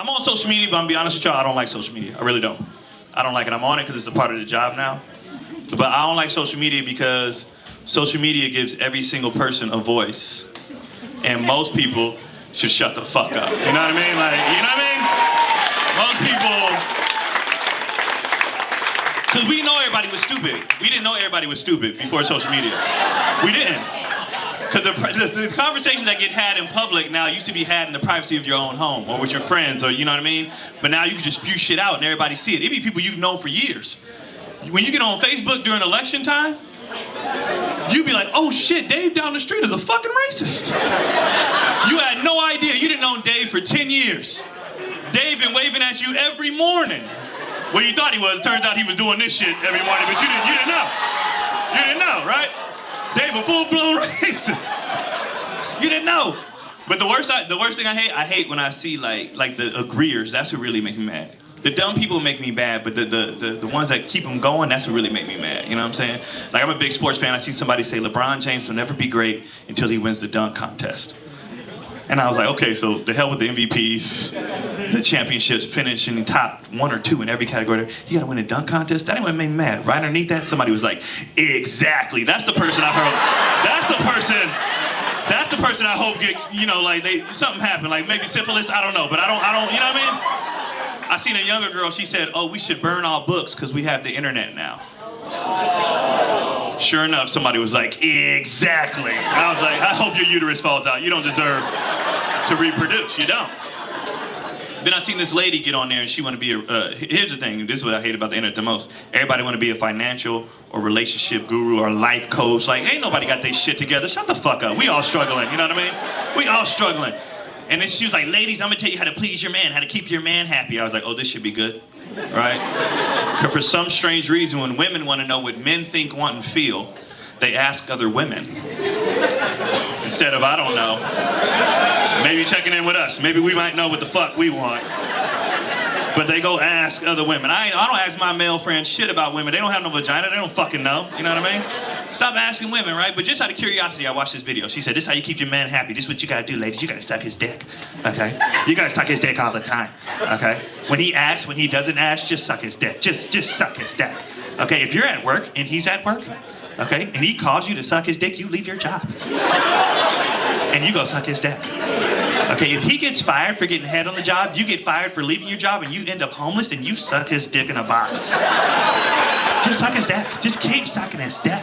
I'm on social media, but I'm gonna be honest with y'all, I don't like social media. I really don't. I don't like it. I'm on it because it's a part of the job now. But I don't like social media because social media gives every single person a voice. And most people should shut the fuck up. You know what I mean? Like, you know what I mean? Most people, because we know everybody was stupid. We didn't know everybody was stupid before social media. We didn't. Because the conversations that get had in public now used to be had in the privacy of your own home or with your friends, or you know what I mean? But now you can just spew shit out and everybody see it. It be people you've known for years. When you get on Facebook during election time, you be like, oh shit, Dave down the street is a fucking racist. You had no idea. You didn't know Dave for 10 years. Dave been waving at you every morning. Well, you thought he was. Turns out he was doing this shit every morning, but you didn't know. You didn't know, right? Dave a full-blown racist. You didn't know. But the worst thing I hate when I see like the agreeers. That's what really make me mad. The dumb people make me mad, but the ones that keep them going, that's what really make me mad. You know what I'm saying? Like, I'm a big sports fan. I see somebody say LeBron James will never be great until he wins the dunk contest. And I was like, okay, so the hell with the MVPs, the championships, finishing top 1 or 2 in every category. You gotta win a dunk contest? That ain't what made me mad. Right underneath that, somebody was like, exactly. That's the person I've heard. That's the person I hope get, you know, like something happened, like maybe syphilis, I don't know, but I don't, you know what I mean? I seen a younger girl, she said, oh, we should burn all books because we have the internet now. Sure enough, somebody was like, exactly. And I was like, I hope your uterus falls out. You don't deserve to reproduce. You don't. Then I seen this lady get on there and she want to be here's the thing, this is what I hate about the internet the most. Everybody want to be a financial or relationship guru or life coach. Like, ain't nobody got their shit together. Shut the fuck up. We all struggling, you know what I mean? We all struggling. And then she was like, ladies, I'm gonna tell you how to please your man, how to keep your man happy. I was like, oh, this should be good, right? Because for some strange reason, when women want to know what men think, want, and feel, they ask other women. Instead of, I don't know, maybe checking in with us. Maybe we might know what the fuck we want. But they go ask other women. I don't ask my male friends shit about women. They don't have no vagina. They don't fucking know. You know what I mean? Stop asking women, right? But just out of curiosity, I watched this video. She said, this is how you keep your man happy. This is what you gotta do, ladies. You gotta suck his dick, okay? You gotta suck his dick all the time, okay? When he asks, when he doesn't ask, just suck his dick. Just suck his dick, okay? If you're at work and he's at work, okay, and he calls you to suck his dick, you leave your job. And you go suck his dick. Okay, if he gets fired for getting head on the job, you get fired for leaving your job and you end up homeless and you suck his dick in a box. Just suck his dick. Just keep sucking his dick.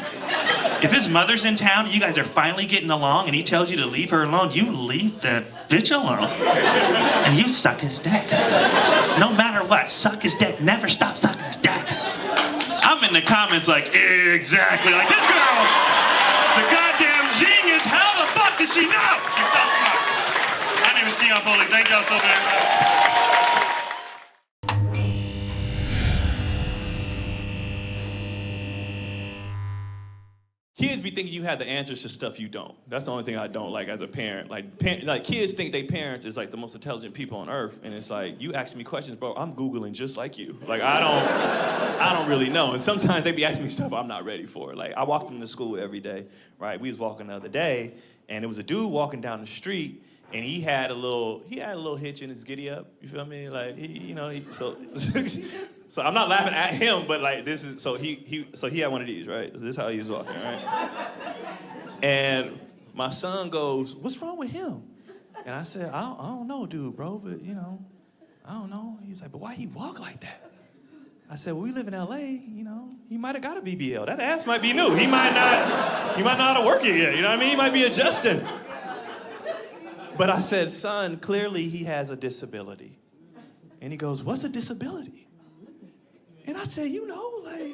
If his mother's in town and you guys are finally getting along and he tells you to leave her alone, you leave that bitch alone. And you suck his dick. No matter what, suck his dick. Never stop sucking his dick. I'm in the comments like, exactly. Like, this girl, the goddamn genius, how the fuck does she know? She's so smart. My name is Keon Polee. Thank y'all so very much. Kids be thinking you have the answers to stuff you don't. That's the only thing I don't like as a parent. Like kids think they parents is like the most intelligent people on earth, and it's like, you ask me questions, bro, I'm Googling just like you. Like, I don't really know. And sometimes they be asking me stuff I'm not ready for. Like, I walked them to school every day, right? We was walking the other day, and there was a dude walking down the street, and he had a little hitch in his giddy up. You feel me? Like, so I'm not laughing at him, but like this is, so he had one of these, right? This is how he was walking, right? And my son goes, what's wrong with him? And I said, I don't know, dude, bro, but you know, I don't know. He's like, but why he walk like that? I said, well, we live in LA, you know, he might have got a BBL. That ass might be new. He might not know how to work it yet, you know what I mean? He might be adjusting. But I said, son, clearly he has a disability. And he goes, what's a disability? And I said, you know, like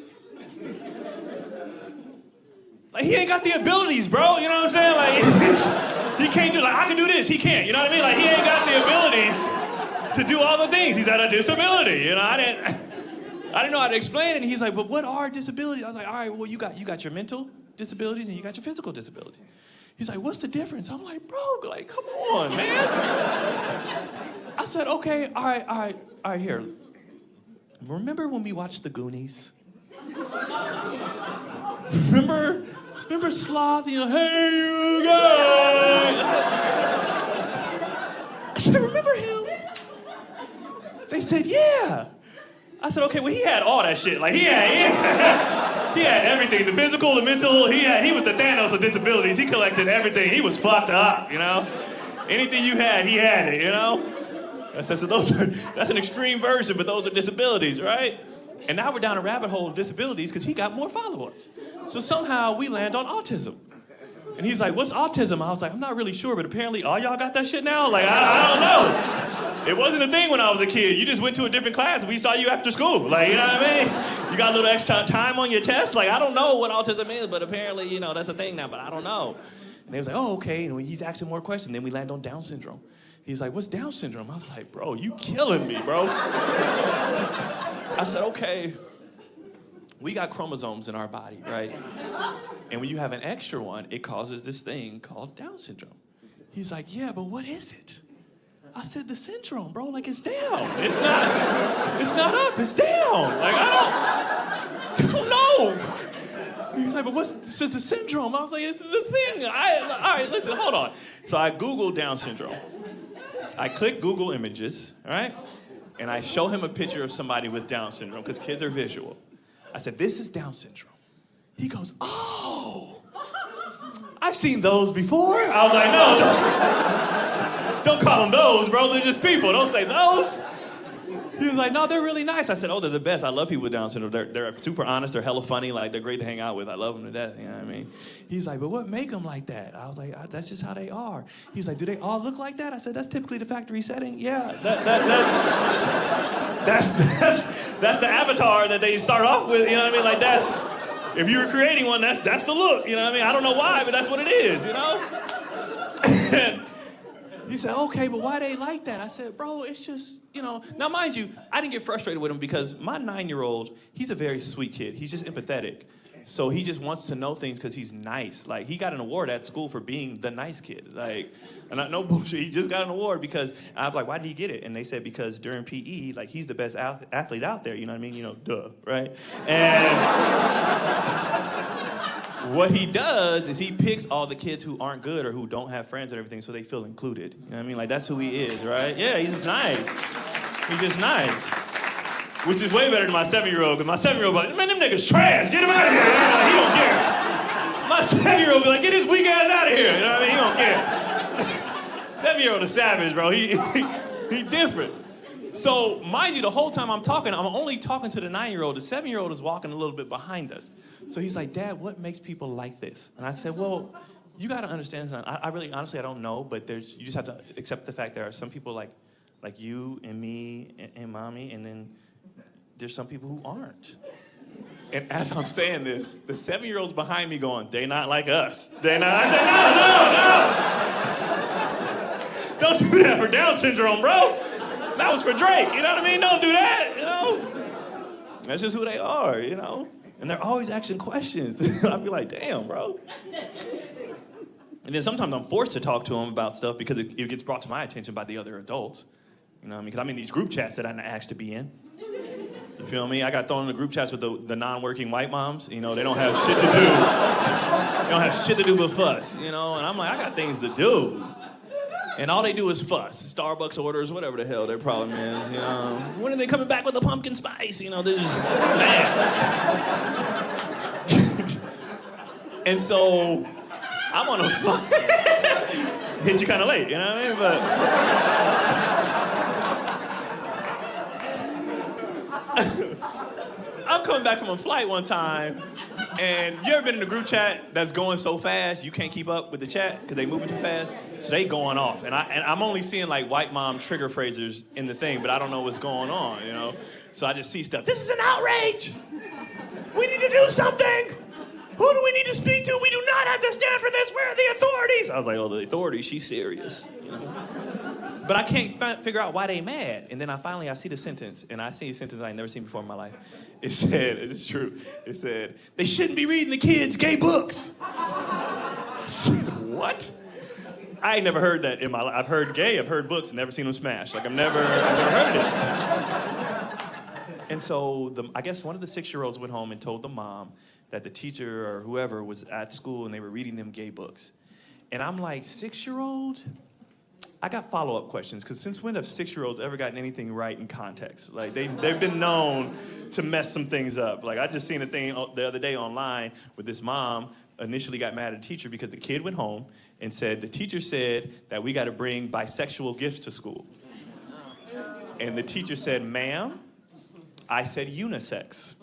he ain't got the abilities, bro. You know what I'm saying? Like, he can't do, like, I can do this, he can't. You know what I mean? Like, he ain't got the abilities to do all the things. He's at a disability. You know, I didn't know how to explain it. And he's like, but what are disabilities? I was like, all right, well, you got your mental disabilities and you got your physical disabilities. He's like, what's the difference? I'm like, bro, like, come on, man. I said, okay, all right, here. Remember when we watched The Goonies? Remember Sloth, you know, hey, you guys. I said, remember him? They said, yeah. I said, okay, well, he had all that shit. Like, he had everything. The physical, the mental, he was the Thanos of disabilities. He collected everything. He was fucked up, you know? Anything you had, he had it, you know? I said, so that's an extreme version, but those are disabilities, right? And now we're down a rabbit hole of disabilities because he got more followers. So somehow we land on autism. And he's like, what's autism? I was like, I'm not really sure, but apparently all y'all got that shit now? Like, I don't know. It wasn't a thing when I was a kid. You just went to a different class. We saw you after school. Like, you know what I mean? You got a little extra time on your test. Like, I don't know what autism is, but apparently, you know, that's a thing now, but I don't know. And they was like, oh, okay. And he's asking more questions. Then we land on Down syndrome. He's like, what's Down syndrome? I was like, bro, you killing me, bro. I said, okay, we got chromosomes in our body, right? And when you have an extra one, it causes this thing called Down syndrome. He's like, yeah, but what is it? I said, the syndrome, bro, like it's down. It's not up, it's down. Like, I don't know. He's like, but what's the syndrome? I was like, it's the thing. All right, listen, hold on. So I Googled Down syndrome. I click Google Images, all right? And I show him a picture of somebody with Down syndrome, because kids are visual. I said, this is Down syndrome. He goes, oh, I've seen those before. I was like, no, don't call them those, bro. They're just people. Don't say those. He was like, no, they're really nice. I said, oh, they're the best. I love people with Down syndrome. They're super honest. They're hella funny. Like, they're great to hang out with. I love them to death. You know what I mean? He's like, but what make them like that? I was like, that's just how they are. He's like, do they all look like that? I said, that's typically the factory setting. Yeah, that's the avatar that they start off with. You know what I mean? Like, that's, if you were creating one, that's the look. You know what I mean? I don't know why, but that's what it is, you know? And he said, okay, but why they like that? I said, bro, it's just, you know. Now, mind you, I didn't get frustrated with him because my 9-year-old, he's a very sweet kid. He's just empathetic. So he just wants to know things because he's nice. Like, he got an award at school for being the nice kid. Like, and no bullshit, he just got an award because, I was like, why did he get it? And they said, because during PE, like, he's the best athlete out there, you know what I mean? You know, duh, right? And what he does is he picks all the kids who aren't good or who don't have friends and everything so they feel included. You know what I mean? Like, that's who he is, right? Yeah, he's nice. He's just nice. Which is way better than my 7-year-old, because my 7-year-old be like, man, them niggas trash, get him out of here. He don't care. My 7-year-old be like, get his weak ass out of here. You know what I mean? He don't care. 7-year-old is savage, bro. He different. So, mind you, the whole time I'm talking, I'm only talking to the 9-year-old. The 7-year-old is walking a little bit behind us. So he's like, Dad, what makes people like this? And I said, well, you got to understand something. I really, honestly, I don't know, but you just have to accept the fact there are some people like you and me and Mommy, and then there's some people who aren't. And as I'm saying this, the 7-year-old's behind me going, they not like us. They not. I said, no. Don't do that for Down syndrome, bro. That was for Drake, you know what I mean? Don't do that, you know? That's just who they are, you know? And they're always asking questions. I'd be like, damn, bro. And then sometimes I'm forced to talk to them about stuff because it gets brought to my attention by the other adults. You know what I mean? Because I'm in these group chats that I'm asked to be in. You feel me? I got thrown in the group chats with the non-working white moms. You know, they don't have shit to do. They don't have shit to do but fuss, you know? And I'm like, I got things to do. And all they do is fuss. Starbucks orders, whatever the hell their problem is, you know. When are they coming back with the pumpkin spice? You know, they're just mad. And so, I'm on a hit you kind of late, you know what I mean? But I'm coming back from a flight one time, and you ever been in a group chat that's going so fast you can't keep up with the chat because they moving too fast? So they going off, and I'm only seeing like white mom trigger phrases in the thing, but I don't know what's going on, you know? So I just see stuff. This is an outrage! We need to do something! Who do we need to speak to? We do not have to stand for this. Where are the authorities? I was like, oh, the authorities, she's serious, you know? But I can't figure out why they mad. And then I see the sentence, and I see a sentence I ain't never seen before in my life. It said, it's true, it said, they shouldn't be reading the kids gay books. I said, what? I ain't never heard that in my life. I've heard gay, I've heard books, never seen them smash. Like, I've never heard it. And so, I guess one of the 6-year-olds went home and told the mom that the teacher or whoever was at school and they were reading them gay books. And I'm like, 6-year-old? I got follow-up questions, because since when have 6-year-olds ever gotten anything right in context? Like, they've been known to mess some things up. Like, I just seen a thing the other day online where this mom initially got mad at the teacher because the kid went home and said, the teacher said that we got to bring bisexual gifts to school. And the teacher said, ma'am, I said unisex.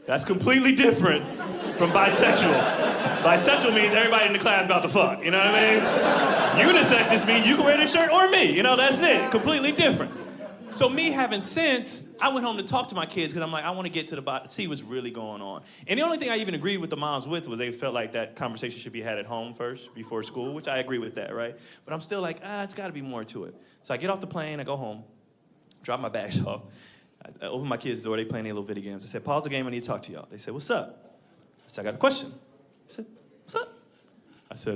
That's completely different from bisexual. Bisexual means everybody in the class about to fuck, you know what I mean? Unisex just means you can wear this shirt or me, you know, that's it. Completely different. So me having sense, I went home to talk to my kids because I'm like, I want to get to the bottom, see what's really going on. And the only thing I even agreed with the moms with was they felt like that conversation should be had at home first, before school, which I agree with that, right? But I'm still like, it's got to be more to it. So I get off the plane, I go home, drop my bags off. I open my kids' door, they playing their little video games. I said, pause the game, I need to talk to y'all. They said, what's up? I said, I got a question. I said, what's up? I said,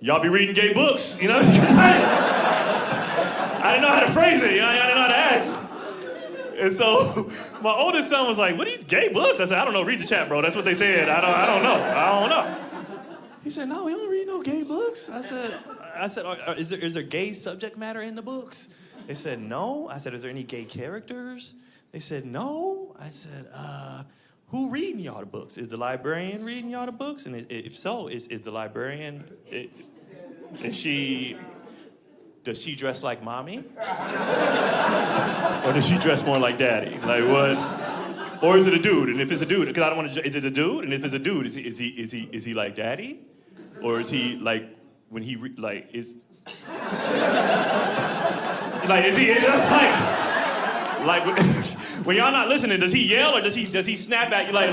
y'all be reading gay books, you know? I didn't know how to phrase it, you know? I didn't know how to ask. And so my oldest son was like, what are you, gay books? I said, I don't know, read the chat, bro. That's what they said. I don't know. He said, no, we don't read no gay books. I said, is there gay subject matter in the books? They said, no. I said, is there any gay characters? They said, no. I said, who reading y'all the books? Is the librarian reading y'all the books? And if so, is the librarian, does she dress like mommy? Or does she dress more like daddy? Like what? Or is it a dude? And if it's a dude, because I don't want to, is it a dude? And if it's a dude, is he like daddy? Or is he like, when he, is he, like when y'all not listening, does he yell or does he snap at you? Like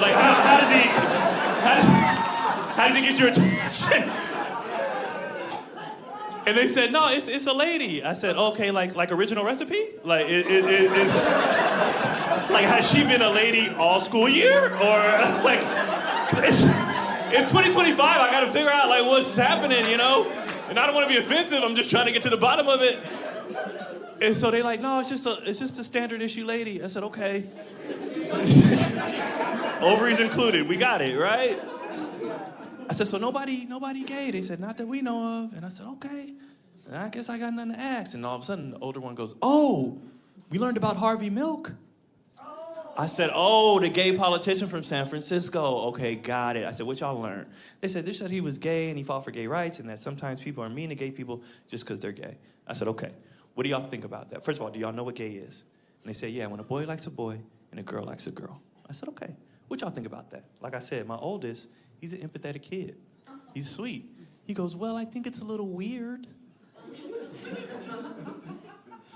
how does he get your attention? And they said, no, it's a lady. I said, okay, like original recipe? Like it's like, has she been a lady all school year? Or like in 2025, I gotta figure out like what's happening, you know? And I don't want to be offensive, I'm just trying to get to the bottom of it. And so they like, no, it's just a standard issue lady. I said, okay. Ovaries included, we got it, right? I said, so nobody gay? They said, not that we know of. And I said, okay. And I guess I got nothing to ask. And all of a sudden, the older one goes, oh, we learned about Harvey Milk. I said, oh, the gay politician from San Francisco. Okay, got it. I said, what y'all learned? They said he was gay and he fought for gay rights and that sometimes people are mean to gay people just because they're gay. I said, okay. What do y'all think about that? First of all, do y'all know what gay is? And they said, yeah, when a boy likes a boy and a girl likes a girl. I said, okay. What y'all think about that? Like I said, my oldest, he's an empathetic kid. He's sweet. He goes, well, I think it's a little weird.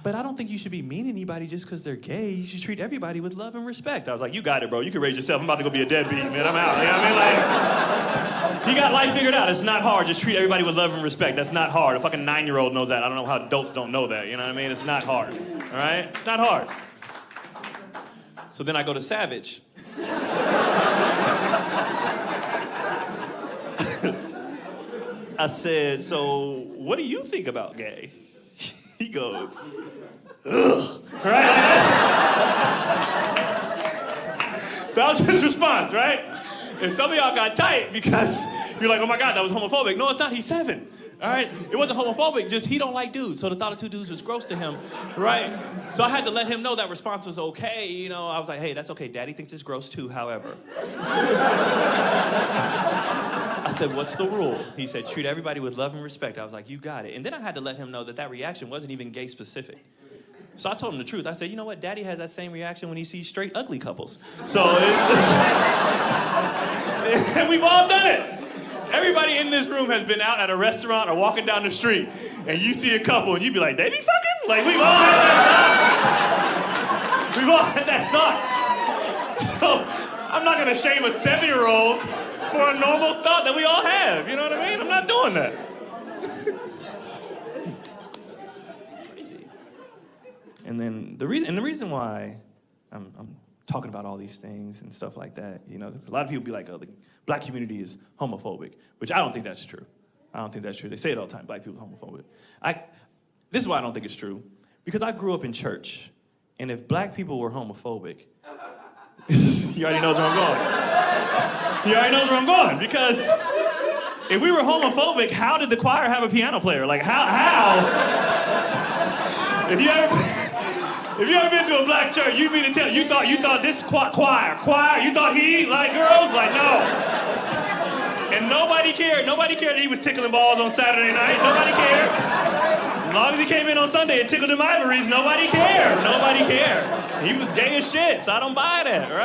But I don't think you should be mean to anybody just because they're gay. You should treat everybody with love and respect. I was like, you got it, bro. You can raise yourself. I'm about to go be a deadbeat, man. I'm out. You know what I mean? Like, he got life figured out. It's not hard. Just treat everybody with love and respect. That's not hard. A fucking 9-year-old knows that. I don't know how adults don't know that. You know what I mean? It's not hard. All right? It's not hard. So then I go to Savage. I said, so what do you think about gay? He goes, ugh, right? That was his response, right? And some of y'all got tight because you're like, oh my God, that was homophobic. No, it's not, he's 7, all right? It wasn't homophobic, just he don't like dudes. So the thought of 2 dudes was gross to him, right? So I had to let him know that response was okay. You know, I was like, hey, that's okay. Daddy thinks it's gross too, however. I said, what's the rule? He said, treat everybody with love and respect. I was like, you got it. And then I had to let him know that reaction wasn't even gay specific. So I told him the truth. I said, you know what? Daddy has that same reaction when he sees straight ugly couples. So, and we've all done it. Everybody in this room has been out at a restaurant or walking down the street, and you see a couple, and you be like, they be fucking? Like, we've all had that thought. We've all had that thought. So I'm not going to shame a 7-year-old for a normal thought that we all have. You know what I mean? I'm not doing that. Crazy. And then the reason why I'm talking about all these things and stuff like that, you know, because a lot of people be like, oh, the black community is homophobic, which I don't think that's true. I don't think that's true. They say it all the time, black people are homophobic. This is why I don't think it's true, because I grew up in church, and if black people were homophobic, you already know where I'm going. You already know where I'm going, because If we were homophobic, how did the choir have a piano player? Like, how? If you ever been to a black church, you mean to tell you thought this choir, you thought he like girls? Like, no. And nobody cared. Nobody cared that he was tickling balls on Saturday night. Nobody cared. As long as he came in on Sunday and tickled them ivories, nobody cared. Nobody cared. He was gay as shit, so I don't buy that, right?